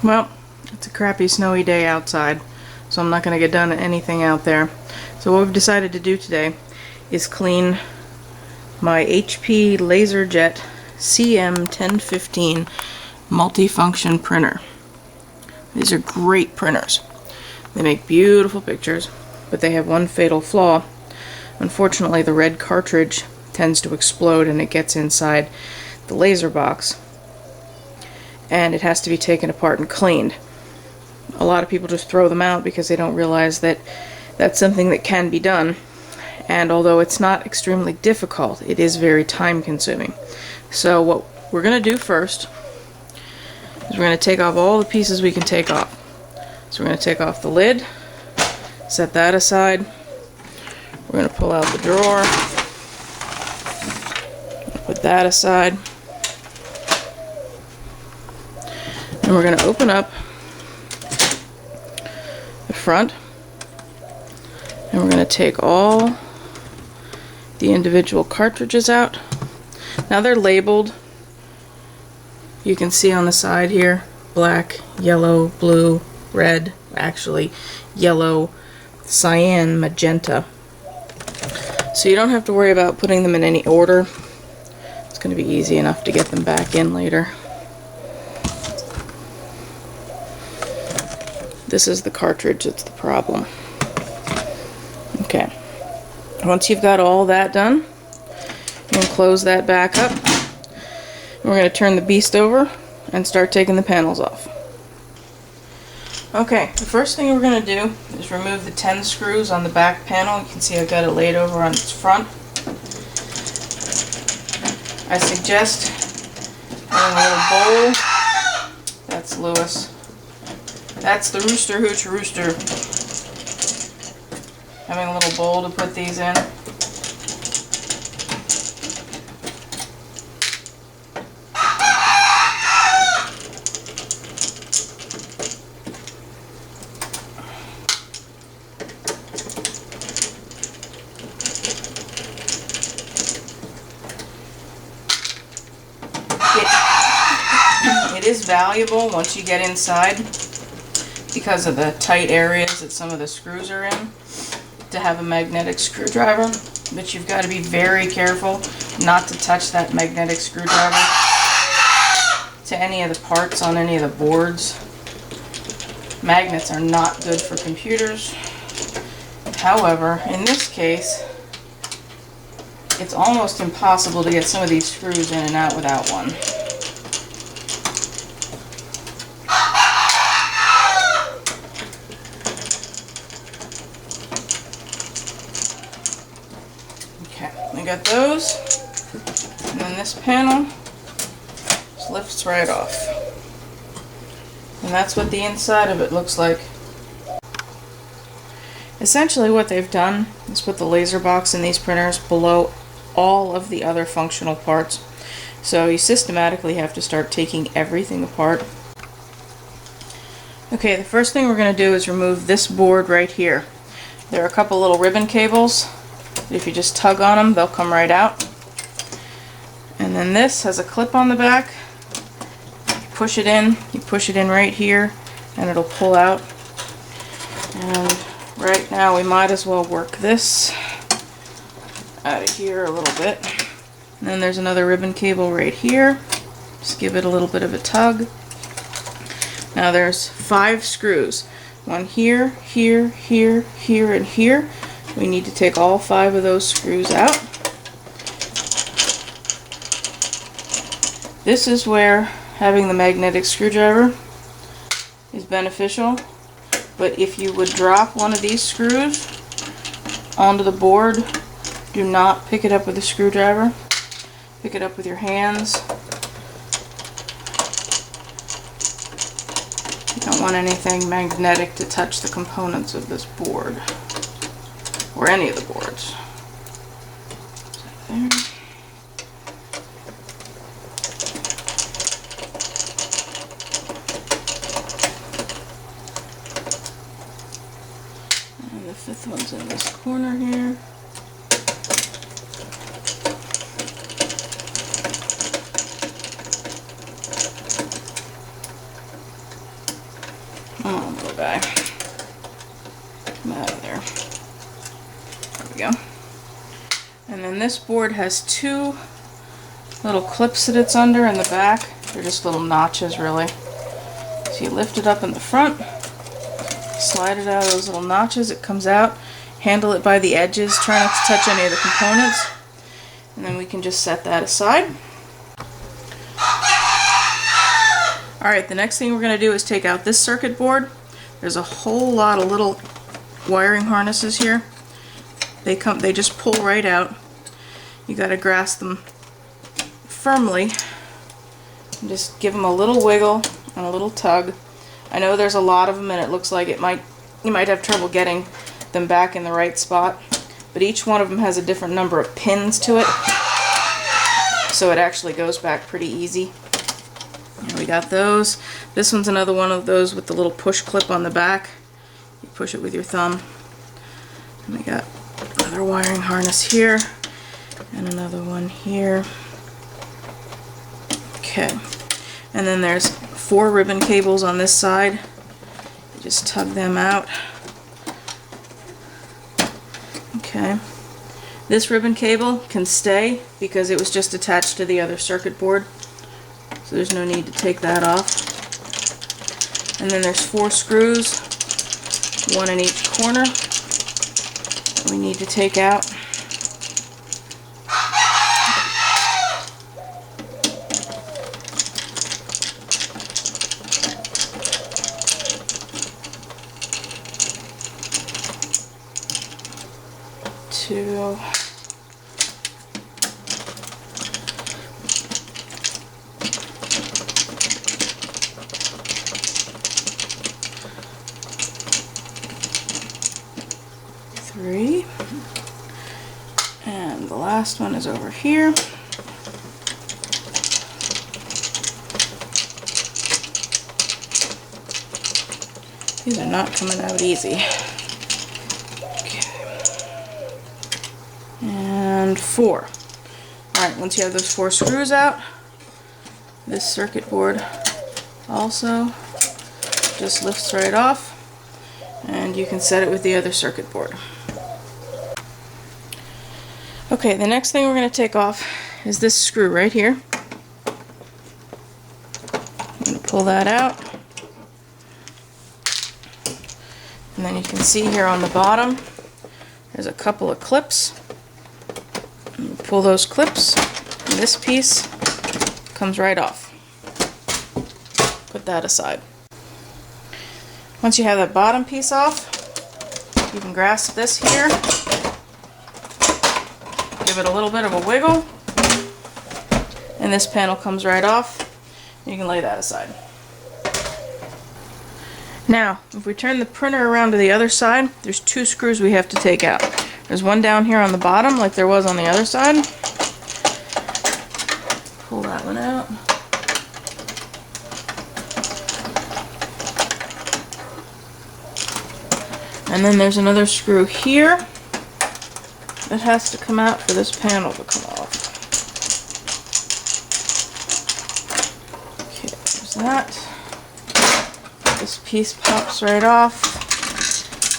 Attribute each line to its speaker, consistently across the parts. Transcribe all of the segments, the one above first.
Speaker 1: Well, it's a crappy snowy day outside, so I'm not going to get done anything out there. So what we've decided to do today is clean my HP Laserjet CM1015 multifunction printer. These are great printers. They make beautiful pictures, but they have one fatal flaw. Unfortunately, the red cartridge tends to explode and it gets inside the laser box, and it has to be taken apart and cleaned. A lot of people just throw them out because they don't realize that that's something that can be done, and although it's not extremely difficult, it is very time consuming. So what we're going to do first is we're going to take off all the pieces we can take off. So we're going to take off the lid, set that aside. We're going to pull out the drawer, put that aside, and we're going to open up the front, and we're going to take all the individual cartridges out. Now they're labeled. You can see on the side here, black, yellow, blue, red, actually yellow, cyan, magenta. So you don't have to worry about putting them in any order. It's going to be easy enough to get them back in later. This is the cartridge that's the problem. Okay. Once you've got all that done, you're going to close that back up. We're going to turn the beast over and start taking the panels off. Okay, the first thing we're going to do is remove the 10 screws on the back panel. You can see I've got it laid over on its front. I suggest having a little bowl. That's Lewis. That's the Rooster Hooch Rooster. Having a little bowl to put these in. It is valuable once you get inside, because of the tight areas that some of the screws are in, to have a magnetic screwdriver, but you've got to be very careful not to touch that magnetic screwdriver to any of the parts on any of the boards. Magnets are not good for computers. However, in this case, it's almost impossible to get some of these screws in and out without one. We got those, and then this panel just lifts right off. And that's what the inside of it looks like. Essentially what they've done is put the laser box in these printers below all of the other functional parts. So you systematically have to start taking everything apart. Okay, the first thing we're going to do is remove this board right here. There are a couple little ribbon cables. If you just tug on them, they'll come right out. And then this has a clip on the back. You push it in right here, and it'll pull out. And right now we might as well work this out of here a little bit. And then there's another ribbon cable right here. Just give it a little bit of a tug. Now there's 5 screws. One here, here, here, here, and here. We need to take all 5 of those screws out. This is where having the magnetic screwdriver is beneficial, but if you would drop one of these screws onto the board, do not pick it up with a screwdriver. Pick it up with your hands. You don't want anything magnetic to touch the components of this board. Or any of the boards. There. And the 5th one's in this corner here. we go. And then this board has two little clips that it's under in the back. They're just little notches, really. So you lift it up in the front, slide it out of those little notches, it comes out. Handle it by the edges, try not to touch any of the components, and then we can just set that aside. Alright, the next thing we're going to do is take out this circuit board. There's a whole lot of little wiring harnesses here. They just pull right out. You got to grasp them firmly and just give them a little wiggle and a little tug. I know there's a lot of them and it looks like you might have trouble getting them back in the right spot, but each one of them has a different number of pins to it, so it actually goes back pretty easy. And we got those. This one's another one of those with the little push clip on the back. You push it with your thumb. And we got another wiring harness here and another one here. Okay, and then there's 4 ribbon cables on this side. You just tug them out. Okay, this ribbon cable can stay because it was just attached to the other circuit board, so there's no need to take that off. And then there's 4 screws, 1 in each corner, we need to take out. Two. Three. And the last one is over here. These are not coming out easy. And 4. Alright, once you have those 4 screws out, this circuit board also just lifts right off, and you can set it with the other circuit board. Okay, the next thing we're going to take off is this screw right here. I'm going to pull that out, and then you can see here on the bottom there's a couple of clips. Pull those clips, and this piece comes right off. Put that aside. Once you have that bottom piece off, you can grasp this here, give it a little bit of a wiggle, and this panel comes right off. You can lay that aside. Now, if we turn the printer around to the other side, there's 2 screws we have to take out. There's one down here on the bottom, like there was on the other side. Pull that one out. And then there's another screw here that has to come out for this panel to come off. Okay, there's that. This piece pops right off,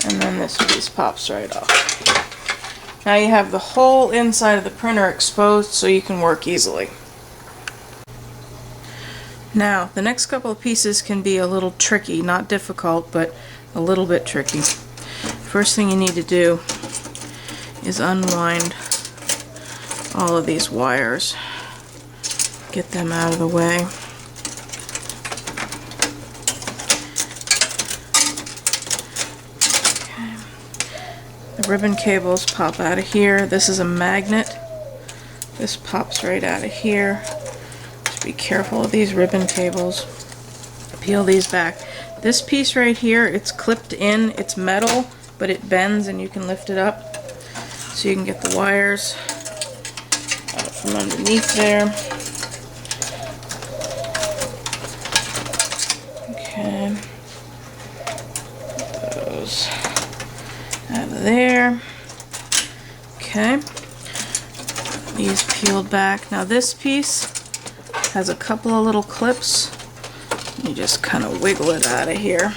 Speaker 1: and then this piece pops right off. Now you have the whole inside of the printer exposed so you can work easily. Now, the next couple of pieces can be a little tricky, not difficult, but a little bit tricky. First thing you need to do is unwind all of these wires. Get them out of the way. The ribbon cables pop out of here. This is a magnet. This pops right out of here. Just be careful of these ribbon cables. Peel these back. This piece right here, it's clipped in. It's metal, but it bends and you can lift it up. So you can get the wires out from underneath there. Okay. Put those out of there. Okay. These peeled back. Now this piece has a couple of little clips. You just kind of wiggle it out of here.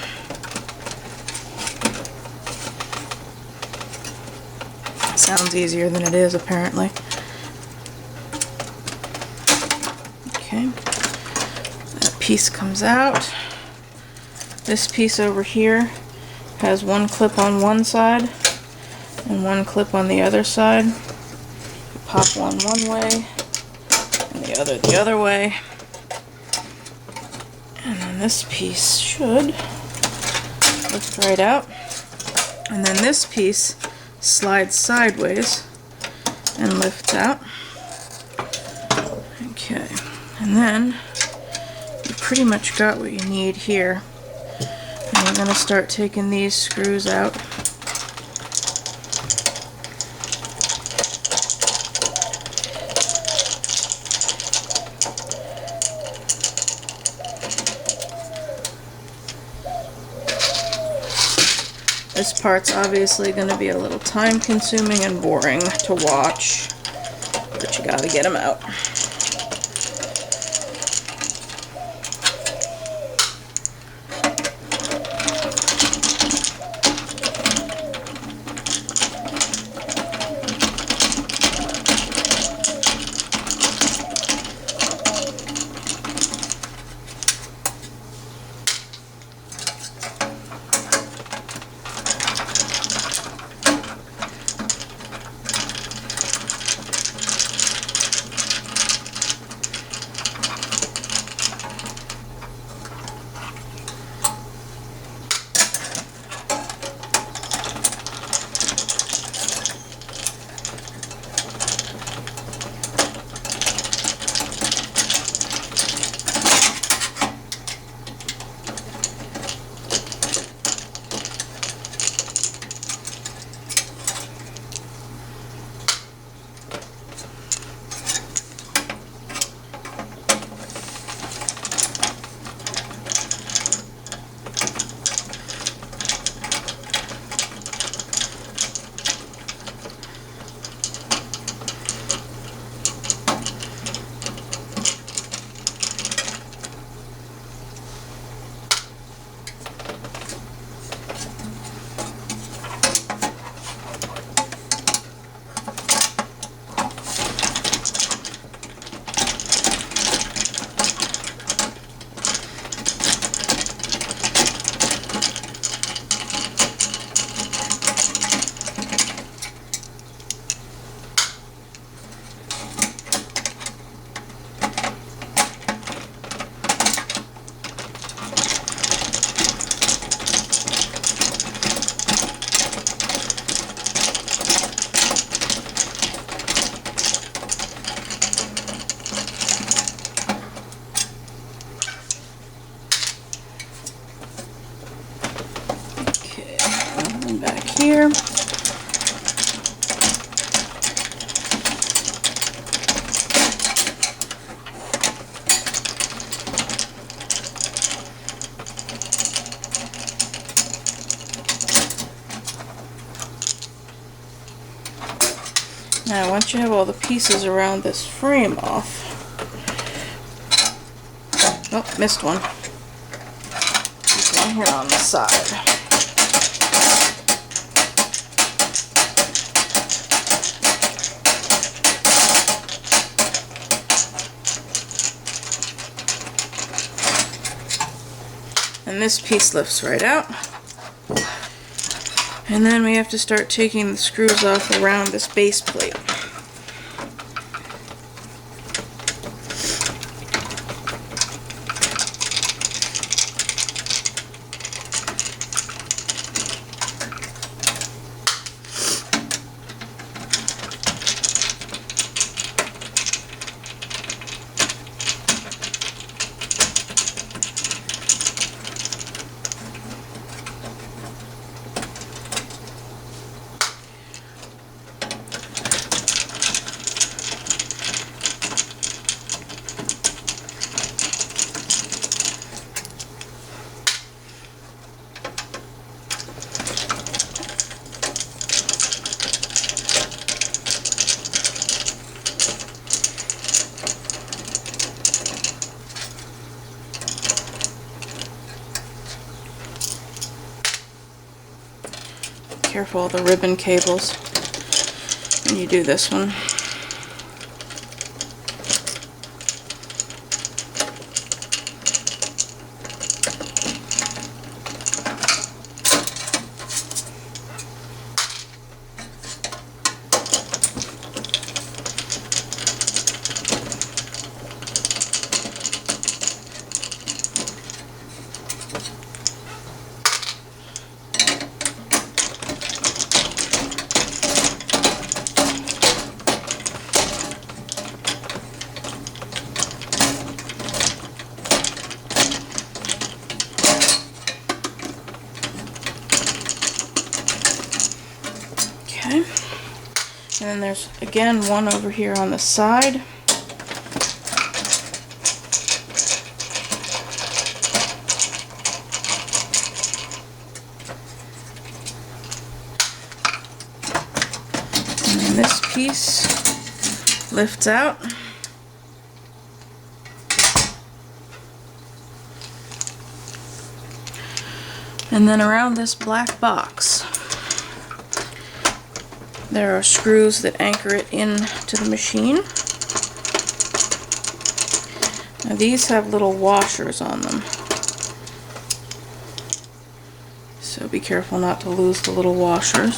Speaker 1: Sounds easier than it is, apparently. Okay, that piece comes out. This piece over here has one clip on one side and one clip on the other side. Pop one way and the other way. And then this piece should lift right out. And then this piece slides sideways and lifts out. Okay, and then you pretty much got what you need here. And we're going to start taking these screws out. This part's obviously going to be a little time consuming and boring to watch, but you gotta get them out. Here. Now once you have all the pieces around this frame off, oh, missed one. There's one here on the side. And this piece lifts right out. And then we have to start taking the screws off around this base plate. Careful of the ribbon cables. And you do this one. Okay, and then there's again one over here on the side. And then this piece lifts out. And then around this black box, there are screws that anchor it into the machine. Now these have little washers on them, so be careful not to lose the little washers.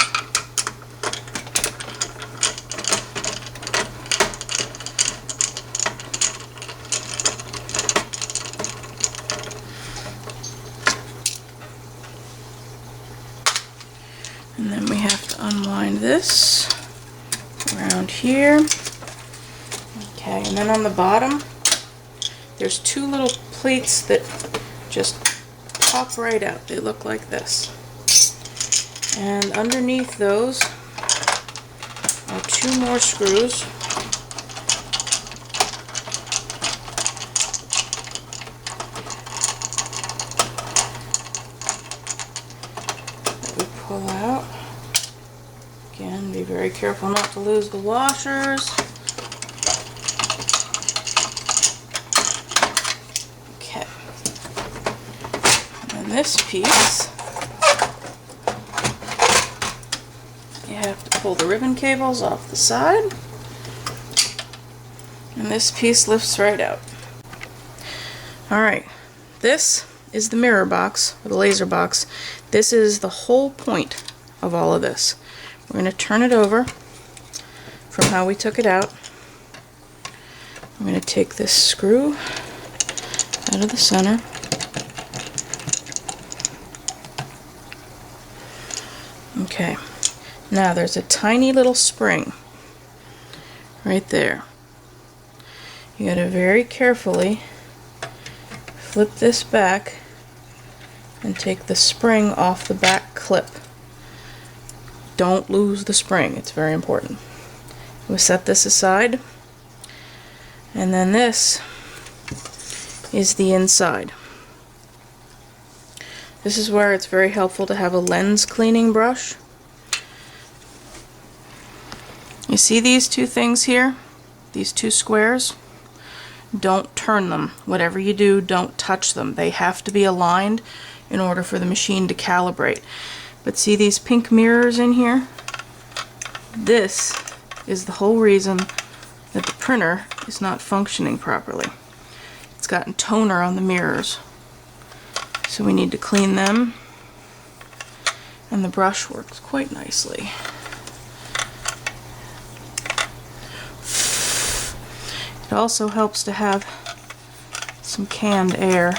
Speaker 1: And then we have to unwind this around here. Okay, and then on the bottom, there's two little plates that just pop right out. They look like this. And underneath those are two more screws. That we pull out. Again, be very careful not to lose the washers. Okay. And then this piece, you have to pull the ribbon cables off the side. And this piece lifts right out. Alright, this is the mirror box, or the laser box. This is the whole point of all of this. We're going to turn it over from how we took it out. I'm going to take this screw out of the center. Okay, now there's a tiny little spring right there. You got to very carefully flip this back and take the spring off the back clip. Don't lose the spring, it's very important. We'll set this aside, and then this is the inside. This is where it's very helpful to have a lens cleaning brush. You see these two things here? These two squares? Don't turn them. Whatever you do, don't touch them. They have to be aligned in order for the machine to calibrate. But see these pink mirrors in here? This is the whole reason that the printer is not functioning properly. It's gotten toner on the mirrors. So we need to clean them. And the brush works quite nicely. It also helps to have some canned air,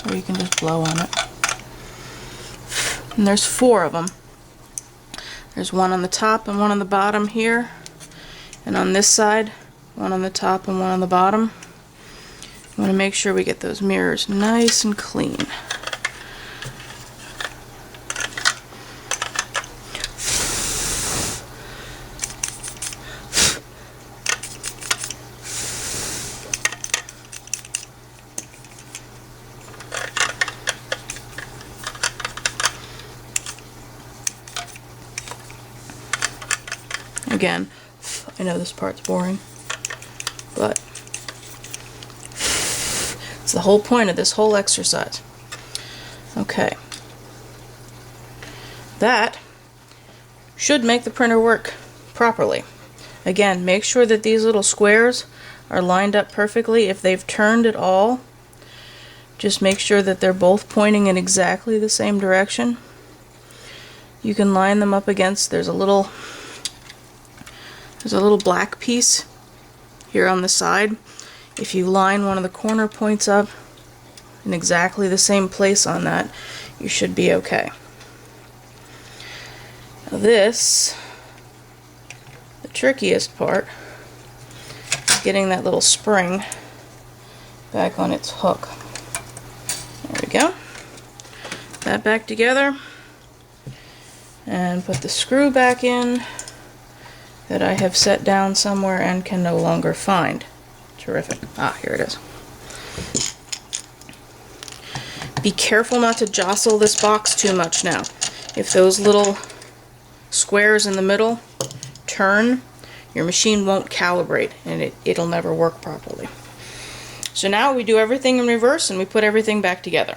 Speaker 1: or you can just blow on it. And there's 4 of them. There's one on the top and one on the bottom here, and on this side, one on the top and one on the bottom. I want to make sure we get those mirrors nice and clean. Again, I know this part's boring, but it's the whole point of this whole exercise. Okay. That should make the printer work properly. Again, make sure that these little squares are lined up perfectly. If they've turned at all, just make sure that they're both pointing in exactly the same direction. You can line them up against, there's a little black piece here on the side. If you line one of the corner points up in exactly the same place on that, you should be okay. Now this, the trickiest part, is getting that little spring back on its hook. There we go. That back together, and put the screw back in that I have set down somewhere and can no longer find. Terrific. Ah, here it is. Be careful not to jostle this box too much now. If those little squares in the middle turn, your machine won't calibrate and it'll never work properly. So now we do everything in reverse and we put everything back together.